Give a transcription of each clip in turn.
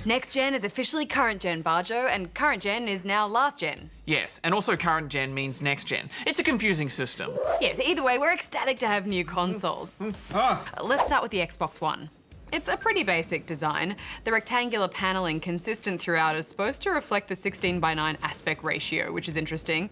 Next gen is officially current gen, Barjo, and current gen is now last gen. Yes, and also current gen means next gen. It's a confusing system. Yes, either way, we're ecstatic to have new consoles. Let's start with the Xbox One. It's a pretty basic design. The rectangular paneling consistent throughout is supposed to reflect the 16:9 aspect ratio, which is interesting.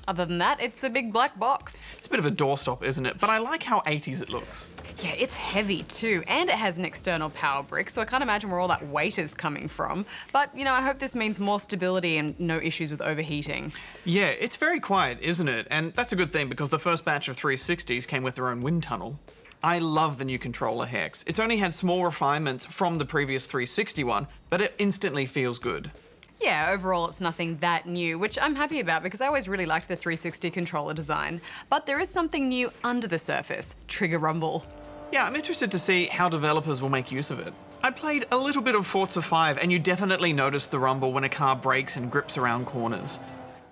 Other than that, it's a big black box. It's a bit of a doorstop, isn't it? But I like how 80s it looks. Yeah, it's heavy too, and it has an external power brick, so I can't imagine where all that weight is coming from. But, you know, I hope this means more stability and no issues with overheating. Yeah, it's very quiet, isn't it? And that's a good thing because the first batch of 360s came with their own wind tunnel. I love the new controller, Hex. It's only had small refinements from the previous 360 one, but it instantly feels good. Yeah, overall it's nothing that new, which I'm happy about because I always really liked the 360 controller design. But there is something new under the surface: trigger rumble. Yeah, I'm interested to see how developers will make use of it. I played a little bit of Forza 5 and you definitely notice the rumble when a car brakes and grips around corners.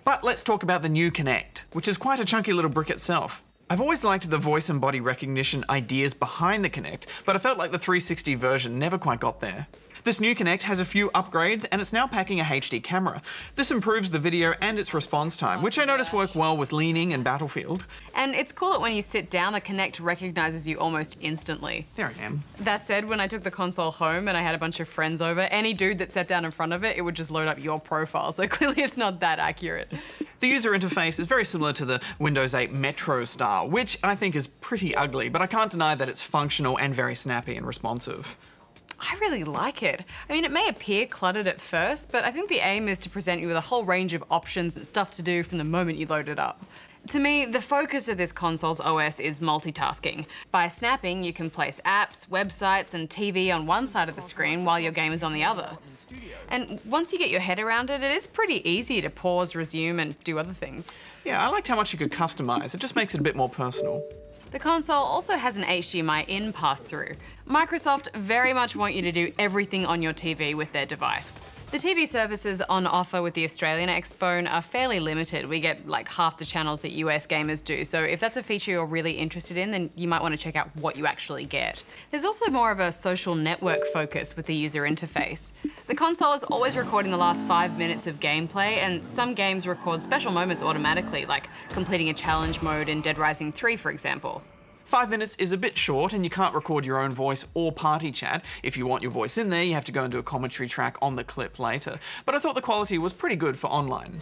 But let's talk about the new Kinect, which is quite a chunky little brick itself. I've always liked the voice and body recognition ideas behind the Kinect, but I felt like the 360 version never quite got there. This new Kinect has a few upgrades and it's now packing a HD camera. This improves the video and its response time, which I noticed work well with Leaning and Battlefield. And it's cool that when you sit down, the Kinect recognizes you almost instantly. There I am. That said, when I took the console home and I had a bunch of friends over, any dude that sat down in front of it, it would just load up your profile, so clearly it's not that accurate. The user interface is very similar to the Windows 8 Metro style, which I think is pretty ugly, but I can't deny that it's functional and very snappy and responsive. I really like it. I mean, it may appear cluttered at first, but I think the aim is to present you with a whole range of options and stuff to do from the moment you load it up. To me, the focus of this console's OS is multitasking. By snapping, you can place apps, websites, and TV on one side of the screen while your game is on the other. And once you get your head around it, it is pretty easy to pause, resume, and do other things. Yeah, I liked how much you could customize. It just makes it a bit more personal. The console also has an HDMI in pass-through. Microsoft very much want you to do everything on your TV with their device. The TV services on offer with the Australian Xbone are fairly limited. We get like half the channels that US gamers do, so if that's a feature you're really interested in, then you might want to check out what you actually get. There's also more of a social network focus with the user interface. The console is always recording the last 5 minutes of gameplay, and some games record special moments automatically, like completing a challenge mode in Dead Rising 3, for example. 5 minutes is a bit short and you can't record your own voice or party chat. If you want your voice in there, you have to go into a commentary track on the clip later. But I thought the quality was pretty good for online.